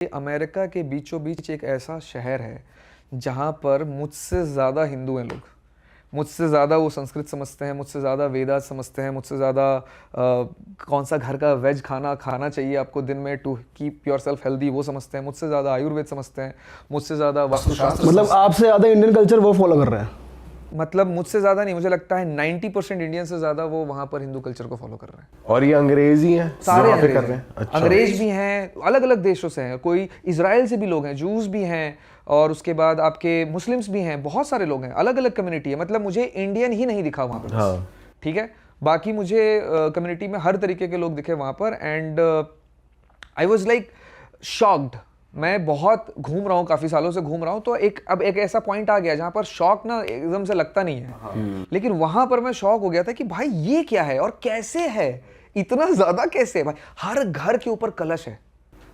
America के बीचों बीच एक ऐसा शहर है जहाँ पर मुझसे ज़्यादा हिंदू हैं लोग। मुझसे ज़्यादा वो संस्कृत समझते हैं, मुझसे ज़्यादा वेदास समझते हैं, मुझसे ज़्यादा कौन सा घर का वेज खाना खाना चाहिए आपको दिन में to keep yourself healthy वो समझते हैं, मुझसे ज़्यादा आयुर्वेद समझते हैं, मुझसे ज़्यादा वास्तुशास्त्र मतलब आपसे ज़्यादा इंडियन कल्चर वो फॉलो कर रहे हैं। मतलब मुझसे ज़्यादा नहीं, मुझे लगता है 90% इंडियन से ज़्यादा वो वहाँ पर हिंदू कल्चर को फॉलो कर रहे हैं। और ये अंग्रेज ही हैं, सारे वहाँ पे अंग्रेज कर रहे हैं। हैं। अच्छा। अंग्रेज भी हैं, अलग अलग देशों से हैं, कोई इजराइल से भी लोग हैं, जूस भी हैं, और उसके बाद आपके मुस्लिम्स भी हैं, बहुत सारे लोग हैं, अलग अलग कम्युनिटी है। मतलब मुझे इंडियन ही नहीं दिखा वहाँ पर। हाँ। ठीक है, बाकी मुझे कम्युनिटी में हर तरीके के लोग दिखे वहाँ पर। And I was like shocked. मैं बहुत घूम रहा हूँ, काफ़ी सालों से घूम रहा हूँ, तो अब एक ऐसा पॉइंट आ गया जहाँ पर शौक ना एकदम से लगता नहीं है। लेकिन वहाँ पर मैं शौक हो गया था कि भाई ये क्या है और कैसे है, इतना ज़्यादा कैसे है भाई। हर घर के ऊपर कलश है।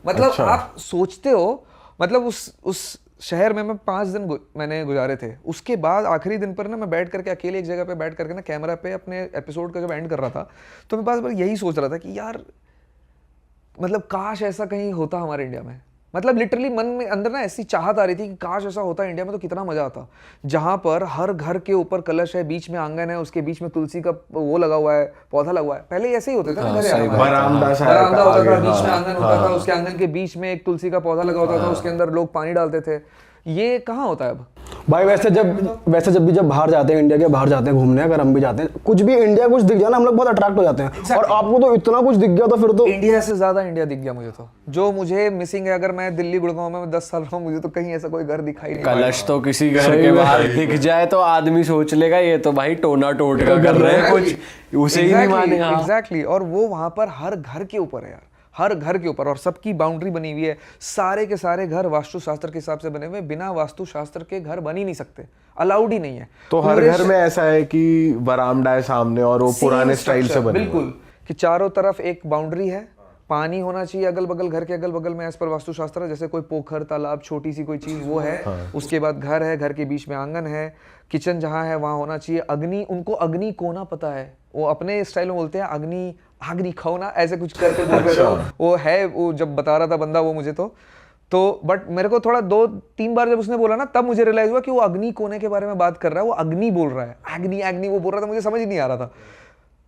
मतलब अच्छा। आप सोचते हो, मतलब उस शहर में मैं 5 दिन मैंने गुजारे थे। उसके बाद आखिरी दिन पर ना मैं बैठ करके अकेले एक जगह पे बैठ करके ना कैमरा पे अपने एपिसोड का जब एंड कर रहा था, तो मैं बस यही सोच रहा था कि यार मतलब काश ऐसा कहीं होता हमारे इंडिया में। मतलब लिटरली मन में अंदर ना ऐसी चाहत आ रही थी कि काश ऐसा होता इंडिया में तो कितना मजा आता, जहां पर हर घर के ऊपर कलश है, बीच में आंगन है, उसके बीच में तुलसी का वो लगा हुआ है, पौधा लगा हुआ है। पहले ऐसे ही होते थे ना, बरामदा बरामदा होता था, बीच में आंगन होता था, उसके आंगन के बीच में एक तुलसी का पौधा लगा होता था, उसके अंदर लोग पानी डालते थे। ये कहाँ होता है अब भाई? वैसे जब बाहर जाते हैं, इंडिया के बाहर जाते हैं घूमने, अगर हम भी जाते हैं, कुछ भी इंडिया कुछ दिख जाए ना, हम लोग बहुत अट्रैक्ट हो जाते हैं। और आपको तो इतना कुछ दिख गया, तो फिर तो इंडिया से ज्यादा इंडिया दिख गया मुझे। तो जो मुझे मिसिंग है, अगर मैं दिल्ली गुड़गांव में 10 साल रहा हूँ, मुझे तो कहीं ऐसा कोई घर दिखाई नहीं। कलश तो किसी घर के बाहर दिख जाए तो आदमी सोच लेगा ये तो भाई टोना टोटका कर रहे हैं, कुछ उसे ही नहीं मानेगा। एग्जैक्टली। और वो वहां पर हर घर के ऊपर है यार, हर घर के ऊपर, और सबकी बाउंड्री बनी हुई है। सारे के सारे घर वास्तुशास्त्र के हिसाब से बने हुए, बिना वास्तुशास्त्र के घर बन ही नहीं सकते, अलाउड ही नहीं है। तो हर घर में ऐसा है कि बरामदा है सामने और वो पुराने स्टाइल से बने बिल्कुल, कि चारों तरफ एक बाउंड्री है, पानी होना चाहिए अगल बगल, घर के अगल बगल में एज पर वास्तुशास्त्र, जैसे कोई पोखर तालाब छोटी सी कोई चीज वो है। उसके बाद घर है, घर के बीच में आंगन है, किचन जहाँ है वहाँ होना चाहिए। अग्नि, उनको अग्नि कोना पता है, वो अपने स्टाइल में बोलते हैं अग्नि आगनी खौना, ऐसे कुछ करके वो है। वो जब बता रहा था बंदा वो मुझे तो बट मेरे को थोड़ा 2-3 बार जब उसने बोला ना, तब मुझे रियलाइज हुआ कि वो अग्नि कोने के बारे में बात कर रहा है, वो अग्नि बोल रहा है, अग्नि वो बोल रहा था, मुझे समझ ही नहीं आ रहा था।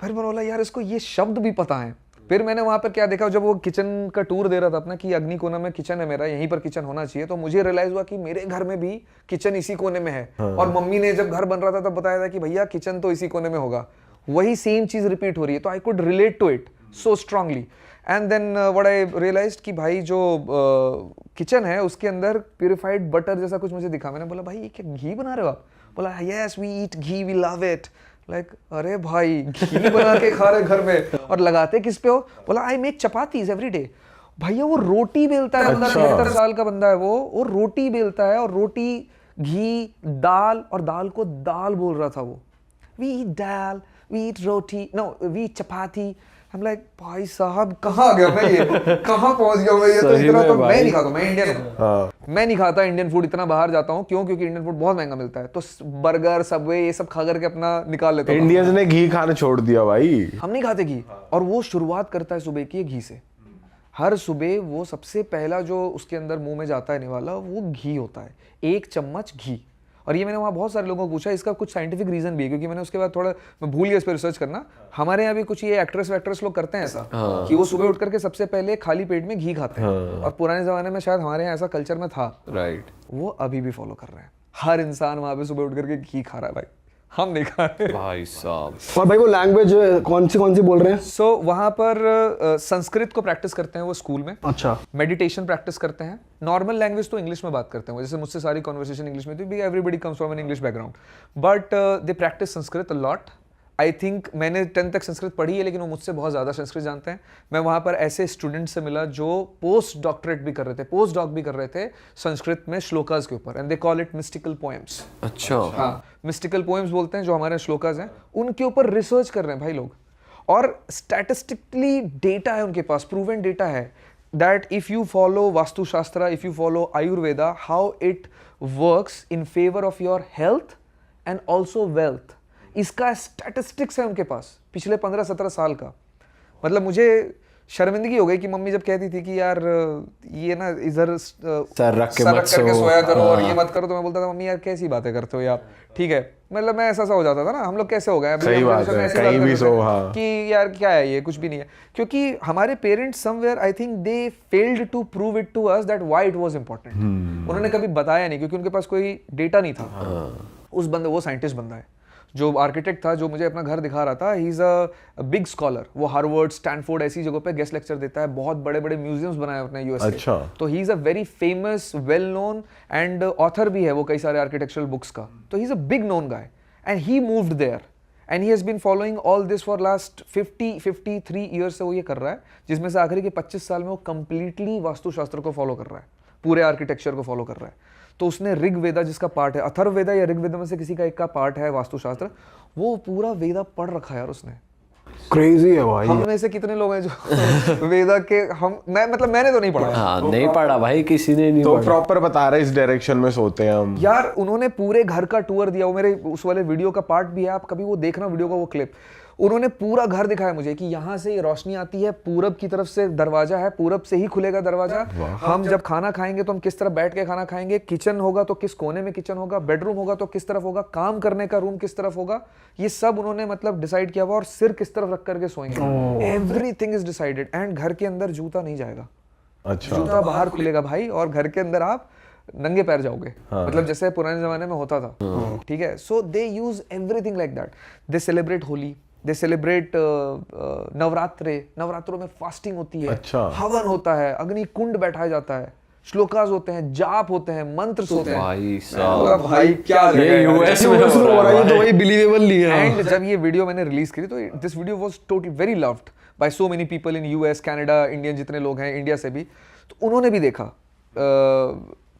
फिर मैं बोला यार इसको ये शब्द भी पता है। फिर मैंने वहां पर क्या देखा, जब वो किचन का टूर दे रहा था अपना, कि अग्नि कोना में किचन है मेरा, यहीं पर किचन होना चाहिए, तो मुझे रियलाइज हुआ कि मेरे घर में भी किचन इसी कोने में है। और मम्मी ने जब घर बन रहा था तब बताया था कि भैया किचन तो इसी कोने में होगा। वही सेम चीज रिपीट हो रही है, तो I could relate to it so strongly. And then what I realised कि भाई जो किचन है उसके अंदर प्यूरिफाइड बटर जैसा कुछ मुझे दिखा। मैंने बोला भाई ये क्या घी बना रहे हो आप? बोला yes we eat ghee, we love it. Like अरे भाई घी बना के खा रहे घर में, और लगाते किस पे हो? बोला I make chapatis every day. भैया वो रोटी बेलता है, बंदा 73 साल का बंदा है वो रोटी बेलता है, और रोटी घी दाल, और दाल को दाल बोल रहा था वो। We eat dal, we eat roti, no we eat chapati. हम लाइक भाई साहब कहाँ गया मैं, ये कहाँ पहुंच गया मैं? ये तो इतना तो मैं नहीं खाता, मैं इंडियन हूँ। मैं नहीं खाता इंडियन फूड, इतना बाहर जाता हूँ। क्यों? क्योंकि इंडियन फूड बहुत महंगा मिलता है, तो बर्गर सबवे ये सब खा करके अपना निकाल लेता हूँ। इंडियंस ने घी खाना छोड़ दिया भाई, हम नहीं खाते घी। और वो शुरुआत करता है सुबह की घी से। हर सुबह वो सबसे पहला जो उसके अंदर मुंह में जाता है निवाला, वो घी होता है, 1 चम्मच घी। और ये मैंने वहाँ बहुत सारे लोगों को पूछा, इसका कुछ साइंटिफिक रीजन भी है, क्योंकि मैंने उसके बाद थोड़ा मैं भूल गया इस पर रिसर्च करना। हमारे यहाँ भी कुछ ये एक्ट्रेस लोग करते हैं ऐसा, कि वो सुबह उठ करके सबसे पहले खाली पेट में घी खाते हैं। और पुराने जमाने में शायद हमारे यहाँ ऐसा कल्चर में था, राइट। वो अभी भी फॉलो कर रहे हैं। हर इंसान वहाँ पे सुबह उठ करके घी खा रहा है भाई, हम नहीं खा रहे भाई साहब। और भाई वो लैंग्वेज कौन सी बोल रहे हैं? सो वहाँ पर संस्कृत को प्रैक्टिस करते हैं वो स्कूल में। अच्छा। मेडिटेशन प्रैक्टिस करते हैं। नॉर्मल लैंग्वेज तो इंग्लिश में बात करते हैं, जैसे मुझसे सारी कॉन्वर्सेशन इंग्लिश में थी, everybody comes from an English background, but they practice Sanskrit a lot. I think मैंने 10th तक संस्कृत पढ़ी है, लेकिन वो मुझसे बहुत ज़्यादा संस्कृत जानते हैं। मैं वहाँ पर ऐसे स्टूडेंट से मिला जो पोस्ट डॉक्टरेट भी कर रहे थे, पोस्ट डॉक भी कर रहे थे संस्कृत में श्लोकास के ऊपर, and they call it mystical poems. अच्छा। हाँ, मिस्टिकल पोएम्स बोलते हैं जो हमारे श्लोकास हैं, उनके ऊपर रिसर्च कर रहे हैं भाई लोग। और स्टैटिस्टिकली डेटा है उनके पास, प्रूवन डेटा है, that if you follow Vastu Shastra, if you follow Ayurveda, how it works in favor of your health and also wealth. इसका स्टैटिस्टिक्स है उनके पास पिछले 15-17 साल का। मतलब मुझे शर्मिंदगी हो गई कि मम्मी जब कहती थी कि यार ये ना इधर सर रख के मत करके सो। सोया करो और ये मत करो, तो मैं बोलता था मम्मी यार कैसी बातें करते हो यार, ठीक है। मतलब मैं ऐसा हो जाता था ना, हम लोग कैसे हो गए अभी, सही हम बात लोग है, ऐसी कहीं बात भी करते सो, थे हाँ। कि यार क्या है ये, कुछ भी नहीं है। क्योंकि हमारे parents somewhere I think they failed to prove it to us that why it was important. उन्होंने कभी बताया नहीं, क्योंकि उनके पास कोई डेटा नहीं था। उस बंदे, वो साइंटिस्ट बंदा है जो आर्किटेक्ट था, जो मुझे अपना घर दिखा रहा था, ही इज अ बिग स्कॉलर। वो हार्वर्ड, स्टैनफोर्ड ऐसी जगहों पे गेस्ट लेक्चर देता है, बहुत बड़े बड़े म्यूजियम्स बनाए अपने यूएस के। अच्छा। तो he is a very famous, well known and author भी है वो कई सारे आर्किटेक्चरल बुक्स का। तो he is a big known guy and he moved there and he has been following all this for last 53 years से वो ये कर रहा है, जिसमें से आखिरी के 25 साल में वो कंप्लीटली वास्तुशास्त्र को फॉलो कर रहा है, पूरे आर्किटेक्चर को फॉलो कर रहा है। तो उसने ऋग्वेदा जिसका पार्ट है, अथर्ववेदा या ऋग्वेदा में से किसी का एक का पार्ट है वास्तुशास्त्र, वो पूरा वेदा पढ़ रखा है यार उसने। क्रेजी है भाई। हम में से कितने लोग हैं जो वेदा के, मैंने तो नहीं पढ़ा। हाँ नहीं पढ़ा भाई, किसी ने नहीं तो पढ़ा। प्रॉपर बता रहे इस डायरेक्शन में सोते हैं हम। यार उन्होंने पूरे घर का टूर दिया, वो मेरे उस वाले वीडियो का पार्ट भी है, आप कभी वो देखना वीडियो का वो क्लिप। उन्होंने पूरा घर दिखाया मुझे कि यहाँ से ये रोशनी आती है, पूरब की तरफ से दरवाजा है, पूरब से ही खुलेगा दरवाजा। हम जब खाना खाएंगे तो हम किस तरफ बैठ के खाना खाएंगे, किचन होगा तो किस कोने में किचन होगा, बेडरूम होगा तो किस तरफ होगा, काम करने का रूम किस तरफ होगा, ये सब उन्होंने मतलब डिसाइड किया हुआ। और सिर किस तरफ रख करके सोएंगे, एवरीथिंग इज डिसाइडेड। एंड घर के अंदर जूता नहीं जाएगा, अच्छा। जूता बाहर खुलेगा भाई, और घर के अंदर आप नंगे पैर जाओगे। मतलब जैसे पुराने जमाने में होता था, ठीक है। So they use everything like that. They celebrate Holi, they celebrate नवरात्रों में फास्टिंग होती है, अच्छा। हवन होता है, अग्नि कुंड बैठाया जाता है, श्लोकास होते हैं, जाप होते हैं, मंत्र होते हैं। भाई साहब, भाई क्या ये यूएस में हो रहा है। तो वही बिलीवेबल नहीं है। एंड जब ये वीडियो मैंने रिलीज करी तो this video was totally very loved by so many people in US, Canada, Indian जितने लोग हैं, इंडिया से भी, तो उन्होंने भी देखा।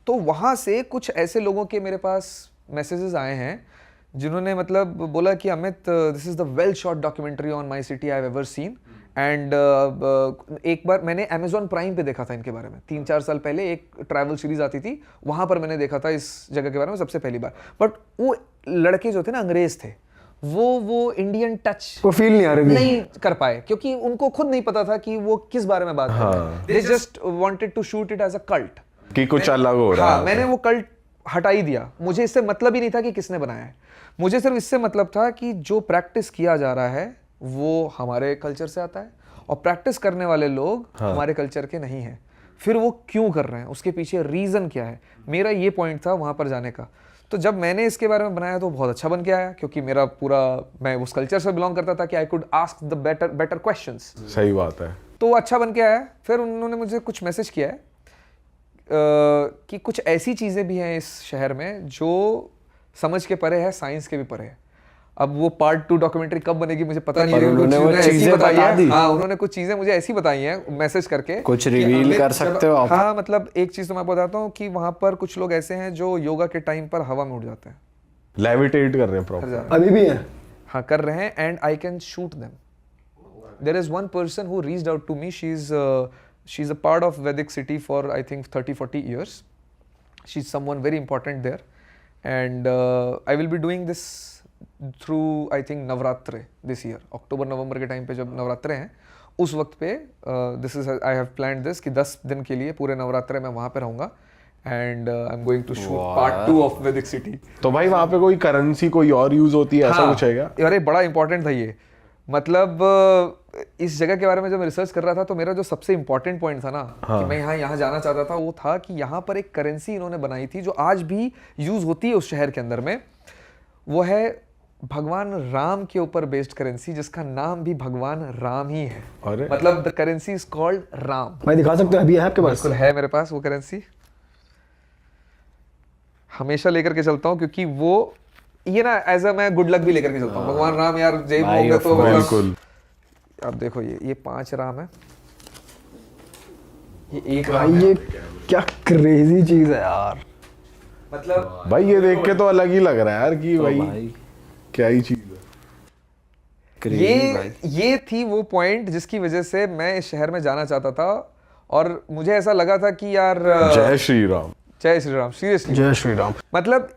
तो वहाँ से कुछ ऐसे लोगों के मेरे पास मैसेजेस आए हैं जिन्होंने मतलब बोला कि Amit, this is the well shot documentary on my city I have ever seen. And एक बार मैंने अमेजॉन प्राइम पे देखा था इनके बारे में, 3-4 साल पहले एक ट्रैवल सीरीज आती थी, वहां पर मैंने देखा था इस जगह के बारे में सबसे पहली बार। बट वो लड़के जो थे ना, अंग्रेज थे, वो इंडियन टच वो फील नहीं आ रही थी। नहीं कर पाए, क्योंकि उनको खुद नहीं पता था कि वो किस बारे में बात कर रहे हैं। They just wanted to shoot it as a cult, कि कुछ अलग हो रहा हाँ, है। मैंने वो कल्ट हटा ही दिया। मुझे इससे मतलब ही नहीं था कि किसने बनाया है, मुझे सिर्फ इससे मतलब था कि जो प्रैक्टिस किया जा रहा है वो हमारे कल्चर से आता है, और प्रैक्टिस करने वाले लोग हमारे कल्चर के नहीं हैं। फिर वो क्यों कर रहे हैं, उसके पीछे रीजन क्या है, मेरा ये पॉइंट था वहां पर जाने का। तो जब मैंने इसके बारे में बनाया तो बहुत अच्छा बन के आया, क्योंकि मेरा पूरा, मैं उस कल्चर से बिलोंग करता था कि I could ask the better questions. सही बात है। तो अच्छा बन के आया। फिर उन्होंने मुझे कुछ मैसेज किया है कि कुछ ऐसी चीज़ें भी हैं इस शहर में जो समझ के परे है, साइंस के भी परे है। अब वो पार्ट 2 डॉक्यूमेंट्री कब बनेगी मुझे पता नहीं, लेकिन उन्होंने कुछ वो ऐसी चीजें बताई बता है। दी। हाँ, उन्होंने कुछ चीज़ें मुझे ऐसी बताई हैं मैसेज करके। कुछ कि रिवील अमित, कर सकते हो आप? हाँ, मतलब एक चीज़ तो मैं बताता हूँ कि वहाँ पर कुछ लोग ऐसे हैं जो योगा के टाइम पर हवा में उड़ जाते हैं, लेविटेट कर रहे हैं प्रॉपर। अभी भी है। हाँ कर रहे हैं, and I can shoot them. There is one person who reached out to me, she is a part of Vedic city for I think 30-40 years. She's someone very important there, and I will be doing this through I think Navratre this year, October-November के time पे जब नवरात्रे हैं उस वक्त पे this is I have planned this कि 10 दिन के लिए पूरे नवरात्रे मैं वहाँ पे रहूँगा, and I'm going to shoot part 2 of Vedic City. तो भाई वहाँ पे कोई करेंसी कोई और यूज होती है, ऐसा कुछ है क्या? अरे बड़ा इंपॉर्टेंट था ये, मतलब इस जगह के बारे में जब मैं रिसर्च कर रहा था तो मेरा जो सबसे इंपॉर्टेंट पॉइंट था ना, कि मैं यहाँ जाना चाहता था, वो था कि यहाँ पर एक करेंसी इन्होंने बनाई थी जो आज भी यूज होती है उस शहर के अंदर में। वो है भगवान राम के ऊपर बेस्ड करेंसी, जिसका नाम भी भगवान राम ही है। अरे मतलब the currency is called Ram. भाई दिखा सकते हो? अभी है आपके पास? बिल्कुल है मेरे पास वो करेंसी, हमेशा लेकर के चलता हूँ, क्योंकि वो ये ना एज अ मैं गुड लक भी लेकर के चलता हूँ। भगवान राम यार जय बोलोगे तो बिल्कुल। अब देखो ये 5 राम है, ये 1 भाई राम है। ये क्या क्रेजी चीज है यार। मतलब भाई ये देख के तो अलग ही लग रहा है यार कि भाई क्या ही चीज है। ये थी वो पॉइंट जिसकी वजह से मैं इस शहर में जाना चाहता था, और मुझे ऐसा लगा था कि यार जय श्री राम। जय श्री राम, सीरियसली जय श्री राम। मतलब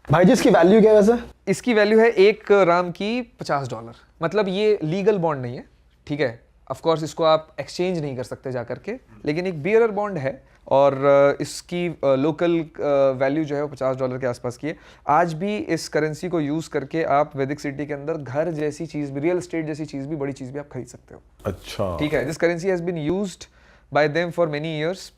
भाई जी इसकी वैल्यू क्या है वैसे? इसकी वैल्यू है 1 राम की $50। मतलब ये लीगल बॉन्ड नहीं है, ठीक है, ऑफ कोर्स इसको आप एक्सचेंज नहीं कर सकते जा करके, लेकिन एक बियरर बॉन्ड है और इसकी लोकल वैल्यू जो है वो $50 के आसपास की है। आज भी इस करेंसी को यूज़ करके आप वैदिक सिटी के अंदर घर जैसी चीज़ भी, रियल एस्टेट जैसी चीज़ भी, बड़ी चीज़ भी आप खरीद सकते हो। अच्छा, ठीक है, this currency has been used by them for many years.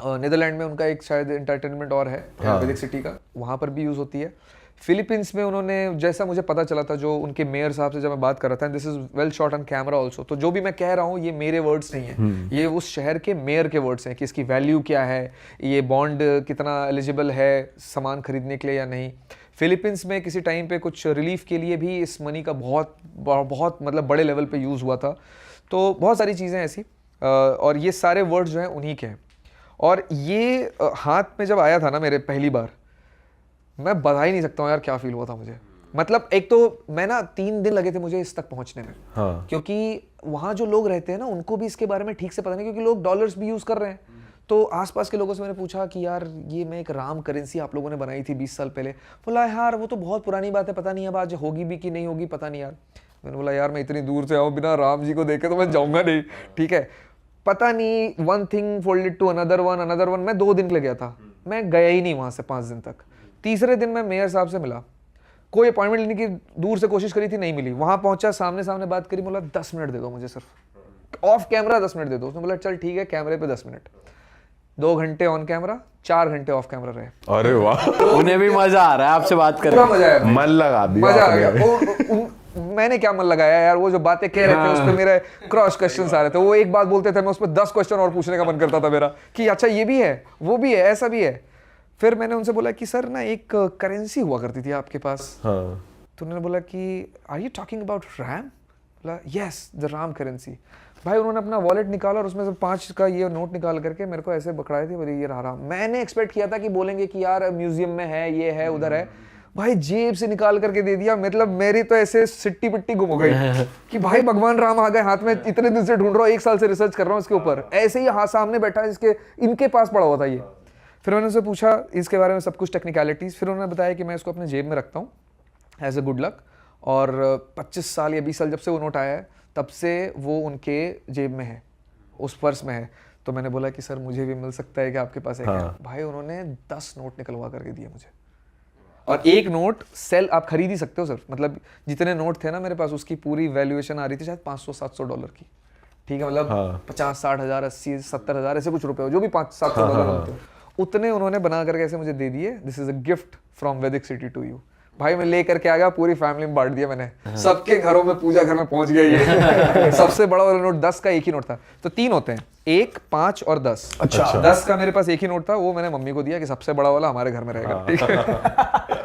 Netherland में उनका एक शायद एंटरटेनमेंट और है वैदिक सिटी का, वहाँ पर भी यूज़ होती है। फिलीपींस में उन्होंने, जैसा मुझे पता चला था जो उनके मेयर साहब से जब मैं बात कर रहा था, this is well shot on camera also, तो जो भी मैं कह रहा हूँ ये मेरे वर्ड्स नहीं है, ये उस शहर के मेयर के वर्ड्स हैं कि इसकी वैल्यू क्या है, ये बॉन्ड कितना एलिजिबल है सामान खरीदने के लिए या नहीं। फिलीपींस में किसी टाइम पे कुछ रिलीफ के लिए भी इस मनी का बहुत बहुत मतलब बड़े लेवल पे यूज़ हुआ था। तो बहुत सारी चीज़ें ऐसी, और ये सारे वर्ड्स जो हैं उन्हीं के हैं। और ये हाथ में जब आया था ना मेरे पहली बार, मैं बता ही नहीं सकता हूँ यार क्या फील हुआ था मुझे। मतलब एक तो मैं ना 3 दिन लगे थे मुझे इस तक पहुंचने में, क्योंकि वहाँ जो लोग रहते हैं ना उनको भी इसके बारे में ठीक से पता नहीं, क्योंकि लोग डॉलर्स भी यूज़ कर रहे हैं। तो आसपास के लोगों से मैंने पूछा कि यार ये मैं एक राम करेंसी आप लोगों ने बनाई थी 20 साल पहले। बोला यार वो तो बहुत पुरानी बात है, पता नहीं अब आज होगी भी कि नहीं होगी, पता नहीं यार। मैंने बोला यार मैं इतनी दूर से आऊँ बिना राम जी को देखे तो मैं जाऊँगा नहीं, ठीक है। पता नहीं one thing folded to another one. मैं 2 दिन के लिए गया था, मैं गया ही नहीं वहाँ से 5 दिन तक। तीसरे दिन मैं मेयर साहब से मिला, कोई अपॉइंटमेंट लेने की दूर से कोशिश करी थी, नहीं मिली। वहाँ पहुँचा, सामने सामने बात करी, बोला 10 मिनट दे दो मुझे, सिर्फ ऑफ कैमरा 10 मिनट दे दो। उसने बोला चल ठीक है, कैमरे पे 10 मिनट। 2 घंटे ऑन कैमरा, 4 घंटे ऑफ कैमरा रहे। अरे वाह, उन्हें भी मजा आ रहा है आपसे बात करके। पूरा मजा आया, मन लगा दिया, मजा आ गया। मैंने क्या मन लगाया यार, वो जो बातें कह रहे थे उस पर मेरे क्रॉस क्वेश्चंस आ रहे थे। वो एक बात बोलते थे, मैं उस पर 10 क्वेश्चन और पूछने का मन करता था मेरा, कि अच्छा ये भी है, वो भी है, ऐसा भी है। फिर मैंने उनसे बोला कि सर ना एक करेंसी हुआ करती थी आपके पास। तो उन्होंने बोला कि are you talking about Ram? बोला यस, द राम करेंसी। भाई उन्होंने अपना वॉलेट निकाला और उसमें से 5 का ये नोट निकाल करके मेरे को ऐसे पकड़ाए थे, बोले ये रहा। मैंने एक्सपेक्ट किया था कि बोलेंगे कि यार म्यूजियम में है, ये है, उधर है। भाई जेब से निकाल करके दे दिया। मतलब मेरी तो ऐसे सिट्टी पिट्टी गुम हो गई कि भाई भगवान राम आ गए हाथ में। इतने दिन से ढूंढ रहा हूँ, 1 साल से रिसर्च कर रहा हूँ इसके ऊपर, ऐसे ही हाथ सामने बैठा है, इसके इनके पास पड़ा हुआ था ये। फिर मैंने उनसे पूछा इसके बारे में सब कुछ टेक्निकलिटीज़। फिर उन्होंने बताया कि मैं इसको अपने जेब में रखता हूँ एज ए गुड लक, और 25 साल या 20 साल जब से वो नोट आया है तब से वो उनके जेब में है, उस पर्स में है। तो मैंने बोला कि सर मुझे भी मिल सकता है कि आपके पास है क्या? भाई उन्होंने 10 नोट निकलवा करके दिए मुझे, और एक नोट सेल आप खरीद ही सकते हो सर। मतलब जितने नोट थे ना मेरे पास, उसकी पूरी वैल्यूएशन आ रही थी शायद $500-700 की, ठीक है। मतलब 50-60 हज़ार, 80-70 हज़ार, ऐसे कुछ रुपए हो, जो भी $500-700 होते हो, उतने उन्होंने बना करके ऐसे मुझे दे दिए। This is a gift from वैदिक सिटी टू यू। भाई मैं लेकर के आ गया, पूरी फैमिली में बांट दिया मैंने, सबके घरों में, पूजा घर में पहुंच गया ये। सबसे बड़ा वाला नोट 10 का एक ही नोट था। तो 3 होते हैं, 1, 5 और 10। अच्छा 10 का मेरे पास एक ही नोट था, वो मैंने मम्मी को दिया कि सबसे बड़ा वाला हमारे घर में रहेगा, ठीक है।